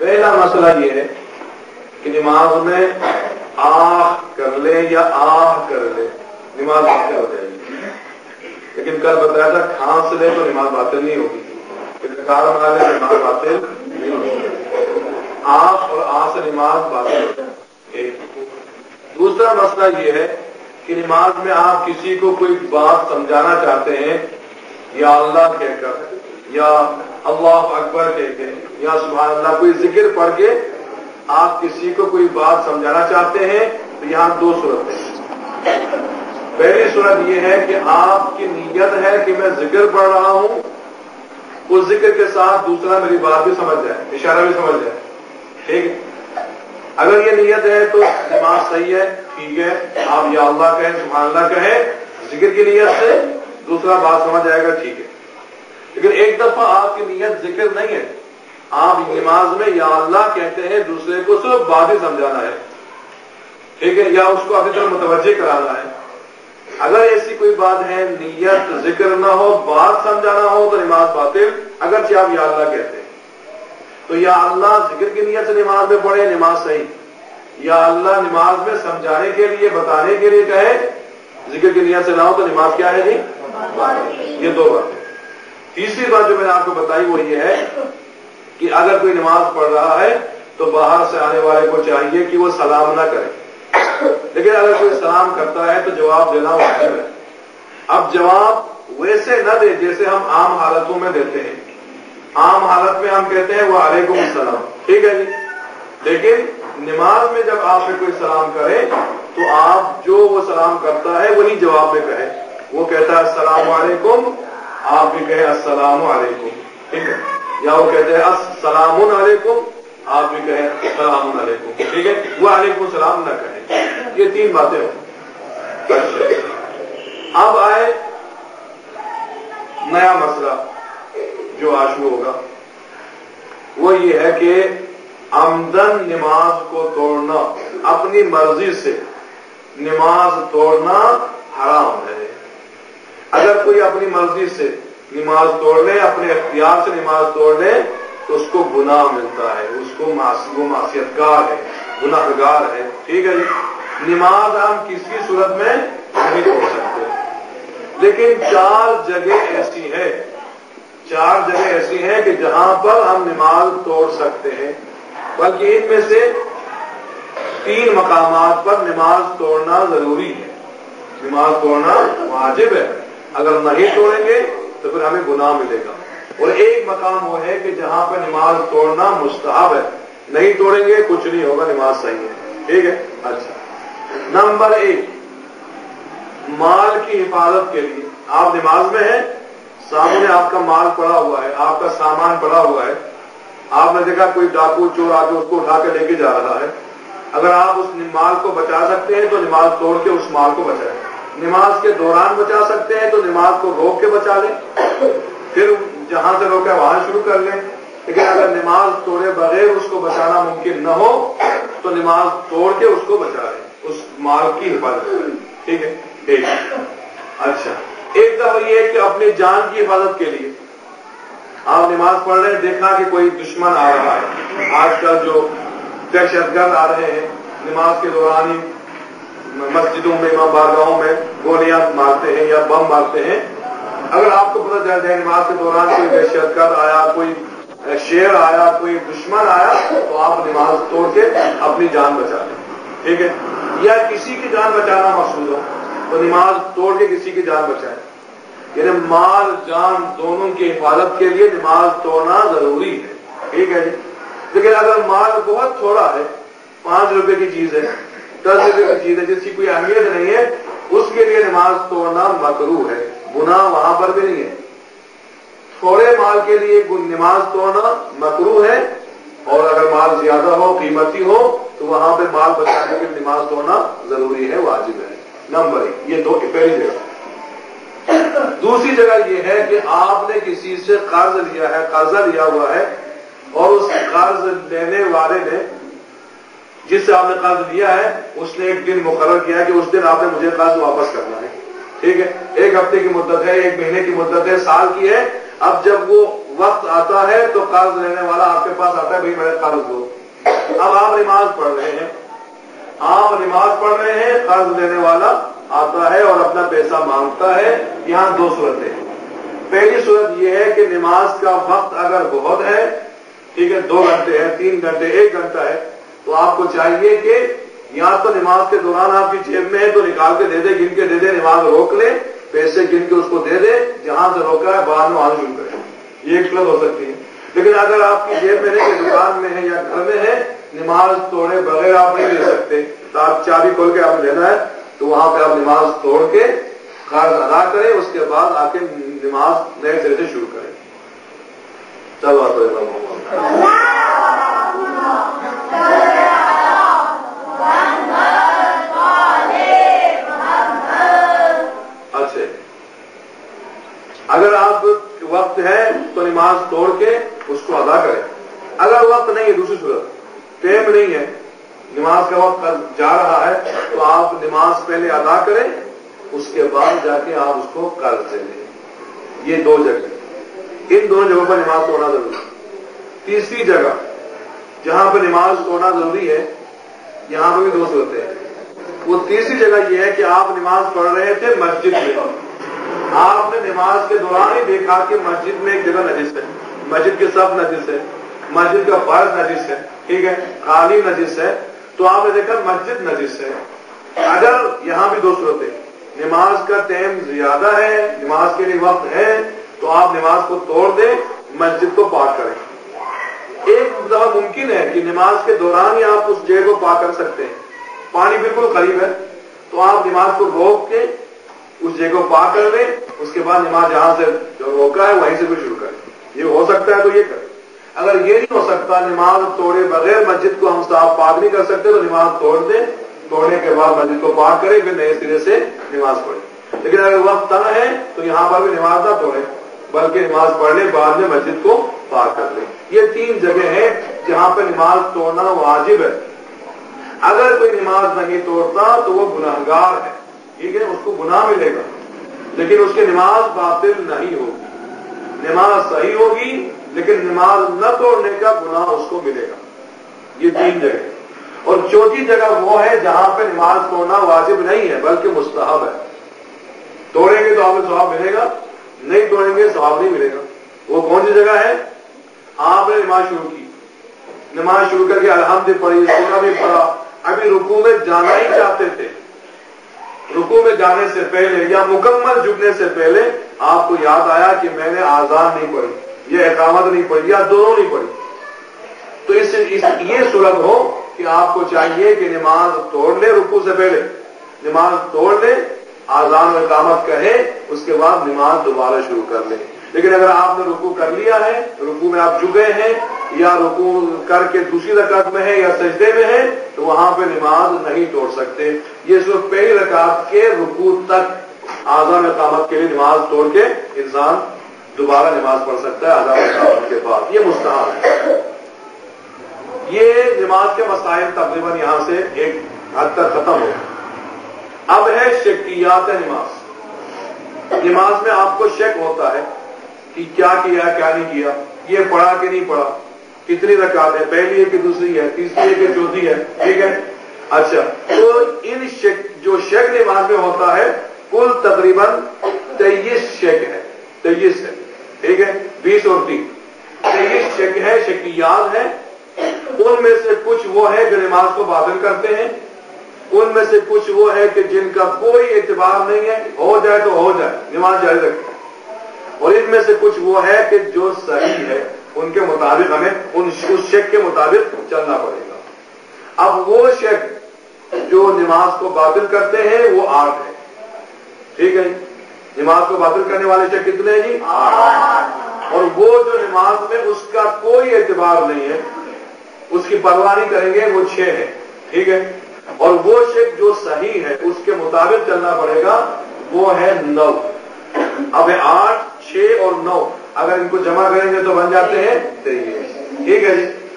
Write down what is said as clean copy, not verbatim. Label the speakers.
Speaker 1: پہلا مسئلہ یہ ہے کہ نماز میں آہ کر لے یا آہ کر لے نماز باطل ہو جائے گی، لیکن کل بتایا تھا کھانس لے تو نماز باطل نہیں ہوگی، کار بنا لے تو نماز باطل نہیں ہوگی، آہ اور آہ سے نماز باطل ہو جائے گی۔ دوسرا مسئلہ یہ ہے کہ نماز میں آپ کسی کو کوئی بات سمجھانا چاہتے ہیں، یا اللہ کہہ کر یا اللہ اکبر کہہ کے یا سبحان اللہ کوئی ذکر پڑھ کے آپ کسی کو کوئی بات سمجھانا چاہتے ہیں، تو یہاں دو صورتیں۔ پہلی صورت یہ ہے کہ آپ کی نیت ہے کہ میں ذکر پڑھ رہا ہوں، اس ذکر کے ساتھ دوسرا میری بات بھی سمجھ جائے، اشارہ بھی سمجھ جائے، ٹھیک ہے۔ اگر یہ نیت ہے تو نماز صحیح ہے، ٹھیک ہے، آپ یا اللہ کہیں سبحان اللہ کہیں ذکر کی نیت سے، دوسرا بات سمجھ جائے گا، ٹھیک ہے۔ لیکن ایک دفعہ آپ کی نیت ذکر نہیں ہے، آپ نماز میں یا اللہ کہتے ہیں، دوسرے کو صرف بات ہی سمجھانا ہے، ٹھیک ہے، یا اس کو اپنی طرف متوجہ کرانا ہے۔ اگر ایسی کوئی بات ہے نیت ذکر نہ ہو بات سمجھانا ہو تو نماز باطل، اگرچہ آپ یا اللہ کہتے ہیں تو یا اللہ ذکر کی نیت سے نماز میں پڑھے، نماز صحیح، یا اللہ نماز میں سمجھانے کے لیے بتانے کے لیے کہے ذکر کی نیت سے نہ ہو تو نماز کیا ہے نہیں، یہ دو باتیں۔ تیسری بات جو میں نے آپ کو بتائی وہ یہ ہے کہ اگر کوئی نماز پڑھ رہا ہے تو باہر سے آنے والے کو چاہیے کہ وہ سلام نہ کرے، لیکن اگر کوئی سلام کرتا ہے تو جواب دینا واجب ہے۔ اب جواب ویسے نہ دے جیسے ہم عام حالتوں میں دیتے ہیں، عام حالت میں ہم کہتے ہیں وعلیکم السلام، ٹھیک ہے جی، لیکن نماز میں جب آپ سے کوئی سلام کرے تو آپ جو وہ سلام کرتا ہے وہی جواب میں کہے، وہ کہتا ہے السلام علیکم، آپ بھی کہیں السلام علیکم، ٹھیک ہے، یا وہ کہتے ہیں السلام علیکم، آپ بھی کہیں السلام علیکم، ٹھیک ہے، وہ علیکم السلام نہ کہیں، یہ تین باتیں ہوں۔ اب آئے نیا مسئلہ جو آج شروع ہوگا، وہ یہ ہے کہ عمدن نماز کو توڑنا، اپنی مرضی سے نماز توڑنا حرام ہے۔ اگر کوئی اپنی مرضی سے نماز توڑ لے، اپنے اختیار سے نماز توڑ لے تو اس کو گناہ ملتا ہے، اس کو وہ معصیت گار ہے، گناہ گار ہے، ٹھیک ہے جی۔ نماز ہم کسی صورت میں نہیں توڑ سکتے، لیکن چار جگہ ایسی ہیں کہ جہاں پر ہم نماز توڑ سکتے ہیں، بلکہ ان میں سے 3 مقامات پر نماز توڑنا ضروری ہے، نماز توڑنا واجب ہے، اگر نہیں توڑیں گے تو پھر ہمیں گناہ ملے گا۔ اور ایک مقام وہ ہے کہ جہاں پہ نماز توڑنا مستحب ہے، نہیں توڑیں گے کچھ نہیں ہوگا، نماز صحیح ہے، ٹھیک ہے۔ اچھا، نمبر 1، مال کی حفاظت کے لیے آپ نماز میں ہیں، سامنے آپ کا مال پڑا ہوا ہے، آپ کا سامان پڑا ہوا ہے، آپ نے دیکھا کوئی ڈاکو چور آ کے اس کو اٹھا کے لے کے جا رہا ہے، اگر آپ اس مال کو بچا سکتے ہیں تو نماز توڑ کے اس مال کو بچائیں، نماز کے دوران بچا سکتے ہیں تو نماز کو روک کے بچا لیں، پھر جہاں سے روکا وہاں شروع کر لیں، لیکن اگر نماز توڑے بغیر اس کو بچانا ممکن نہ ہو تو نماز توڑ کے اس کو بچا لیں، اس مال کی حفاظت کریں، ٹھیک ہے۔ اچھا، ایک دفعہ یہ ہے کہ اپنی جان کی حفاظت کے لیے آپ نماز پڑھ رہے ہیں، دیکھا کہ کوئی دشمن آ رہا ہے، آج کل جو دہشت گرد آ رہے ہیں نماز کے دوران ہی مسجدوں میں، امام بارگاہوں میں گولیاں مارتے ہیں یا بم مارتے ہیں، اگر آپ کو پتہ چل جائے نماز کے دوران کوئی دہشت گرد آیا، کوئی شیر آیا، کوئی دشمن آیا، تو آپ نماز توڑ کے اپنی جان بچا لیں، ٹھیک ہے، یا کسی کی جان بچانا مقصود ہو تو نماز توڑ کے کسی کی جان بچائیں، یعنی مال جان دونوں کی حفاظت کے لیے نماز توڑنا ضروری ہے، ٹھیک ہے جی۔ لیکن اگر مال بہت تھوڑا ہے، 5 روپے کی چیز ہے، 10 روپے کی چیز ہے، جس کی کوئی اہمیت نہیں ہے، اس کے لیے نماز توڑنا مکروہ ہے، گناہ وہاں پر بھی نہیں ہے۔ تھوڑے مال کے لیے نماز توڑنا مکروہ ہے، اور اگر مال زیادہ ہو، قیمتی ہو، تو وہاں پہ مال بچانے کے لیے نماز توڑنا ضروری ہے، واجب ہے۔ نمبر 1، یہ پہلی جگہ۔ دوسری جگہ یہ ہے کہ آپ نے کسی سے قرض لیا ہے، قرضہ لیا ہوا ہے، اور اس قرض لینے والے نے، جس سے آپ نے قرض لیا ہے، اس نے ایک دن مقرر کیا ہے کہ اس دن آپ نے مجھے قرض واپس کرنا ہے، ٹھیک ہے، 1 ہفتے کی مدت ہے، 1 مہینے کی مدت ہے، سال کی ہے، اب جب وہ وقت آتا ہے تو قرض لینے والا آپ کے پاس آتا ہے، بھائی میرے قرض دو. اب آپ نماز پڑھ رہے ہیں، قرض لینے والا آتا ہے اور اپنا پیسہ مانگتا ہے. یہاں دو صورتیں ہیں. پہلی صورت یہ ہے کہ نماز کا وقت اگر بہت ہے، ٹھیک ہے، 2 گھنٹے ہے، 3 گھنٹے، 1 گھنٹہ ہے، تو آپ کو چاہیے کہ یا تو نماز کے دوران آپ کی جیب میں ہے تو نکال کے دے دے، گن کے دے دے، نماز روک لے، پیسے گن کے اس کو دے دے، جہاں سے روکا ہے بعد میں آنا شروع کرے. یہ ایک صورت ہو سکتی ہے. لیکن اگر آپ کی جیب میں نہیں کہ دکان میں ہے یا گھر میں ہے، نماز توڑے بغیر آپ نہیں لے سکتے، تو آپ چابی کھول کے آپ لینا ہے تو وہاں پہ آپ نماز توڑ کے قرض ادا کریں، اس کے بعد آ کے نماز نئے سرے سے شروع کریں. چلو اچھا، اگر آپ وقت ہے تو نماز توڑ کے اس کو ادا کریں. اگر وقت نہیں ہے، دوسری صورت ٹائم نہیں ہے، نماز کا وقت جا رہا ہے، تو آپ نماز پہلے ادا کریں، اس کے بعد جا کے آپ اس کو قرض دے لیں. یہ 2 جگہ، ان دونوں جگہوں پر نماز توڑنا ضروری ہے. تیسری جگہ جہاں پہ نماز توڑنا ضروری ہے، یہاں پہ بھی 2 صورتیں ہیں. وہ تیسری جگہ یہ ہے کہ آپ نماز پڑھ رہے تھے مسجد میں، آپ نے نماز کے دوران ہی دیکھا کہ مسجد میں ایک جگہ نجس ہے، مسجد کے صف نجس ہے، مسجد کا فرش نجس ہے، ٹھیک ہے، قالین نجس ہے، تو آپ نے دیکھا مسجد نجس ہے. اگر یہاں بھی 2 صورتیں، نماز کا ٹائم زیادہ ہے، نماز کے لیے وقت ہے، تو آپ نماز کو توڑ دیں، مسجد کو پاک کریں. ایک دفعہ ممکن ہے کہ نماز کے دوران ہی آپ اس جگہ کو پاک کر سکتے ہیں، پانی بالکل قریب ہے، تو آپ نماز کو روک کے اس جگہ کو پاک کر لیں، اس کے بعد نماز جہاں سے جو روکا ہے وہیں سے بھی شروع کریں. یہ ہو سکتا ہے تو یہ کریں. اگر یہ نہیں ہو سکتا، نماز توڑے بغیر مسجد کو ہم صاف پاک نہیں کر سکتے، تو نماز توڑ دیں، توڑنے کے بعد مسجد کو پاک کریں، پھر نئے سرے سے نماز پڑھیں. لیکن اگر وقت تنگ ہے تو یہاں پر بھی نماز نہ توڑیں، بلکہ نماز پڑھ لیں، بعد میں مسجد کو پاک کر لیں. یہ 3 جگہ ہیں جہاں پہ نماز توڑنا واجب ہے. اگر کوئی نماز نہیں توڑتا تو وہ گناہگار ہے، ٹھیک ہے، اس کو گناہ ملے گا، لیکن اس کی نماز باطل نہیں ہوگی، نماز صحیح ہوگی، لیکن نماز نہ توڑنے کا گناہ اس کو ملے گا. یہ 3 جگہ. اور 4تھی جگہ وہ ہے جہاں پہ نماز توڑنا واجب نہیں ہے بلکہ مستحب ہے. توڑیں گے تو آپ کو ثواب ملے گا، نہیں توڑیں گے ثواب نہیں ملے گا. وہ کون سی جگہ ہے؟ آپ نے نماز شروع کی، نماز شروع کر کے الحمد پڑھی، سورہ بھی پڑھا، ابھی رکوع میں جانا ہی چاہتے تھے، رکوع میں جانے سے پہلے یا مکمل جھکنے سے پہلے آپ کو یاد آیا کہ میں نے آذان نہیں پڑھی یا اقامت نہیں پڑھی یا دونوں نہیں پڑھی، تو یہ صورت ہو کہ آپ کو چاہیے کہ نماز توڑ لے، رکوع سے پہلے نماز توڑ لے، آذان و اقامت کہے، اس کے بعد نماز دوبارہ شروع کر لے. لیکن اگر آپ نے رکوع کر لیا ہے، رکوع میں آپ جھک گئے ہیں یا رکوع کر کے دوسری رکعت میں ہے یا سجدے میں ہے، تو وہاں پہ نماز نہیں توڑ سکتے. یہ صرف پہلی رکعت کے رکوع تک آذان و اقامت کے لیے نماز توڑ کے انسان دوبارہ نماز پڑھ سکتا ہے آذان و اقامت کے بعد. یہ مستحب ہے. یہ نماز کے مسائل تقریباً یہاں سے ایک حد تک ختم ہو. اب ہے شکیات نماز. نماز میں آپ کو شک ہوتا ہے کہ کیا کیا کیا نہیں کیا، یہ پڑھا کہ نہیں پڑھا، کتنی رکعت ہے، پہلی ہے کہ دوسری ہے، تیسری ہے کہ چوتھی ہے، ٹھیک ہے. اچھا، تو ان جو شک نماز میں ہوتا ہے کل تقریباً 23 شک ہے، 23 ہے، ٹھیک ہے، 20 اور 3 23 شک ہے، شکیات ہے. ان میں سے کچھ وہ ہے جو نماز کو باطل کرتے ہیں، ان میں سے کچھ وہ ہے کہ جن کا کوئی اعتبار نہیں ہے، ہو جائے تو ہو جائے، نماز جاری رکھتے ہیں. اور ان میں سے کچھ وہ ہے کہ جو صحیح ہے، ان کے مطابق ہمیں اس شک کے مطابق چلنا پڑے گا. اب وہ شک جو نماز کو باطل کرتے ہیں وہ 8 ہے، ٹھیک ہے. نماز کو باطل کرنے والے شک کتنے ہیں جی؟ 8. اور وہ جو نماز میں اس کا کوئی اعتبار نہیں ہے، اس کی پرواہ نہیں کریں گے، وہ 6 ہے، ٹھیک ہے. اور وہ شک جو صحیح ہے اس کے مطابق چلنا پڑے گا، وہ ہے 9. اب 8، 6 اور 9 اگر ان کو جمع کریں گے تو بن جاتے ہیں 23، ٹھیک ہے جی.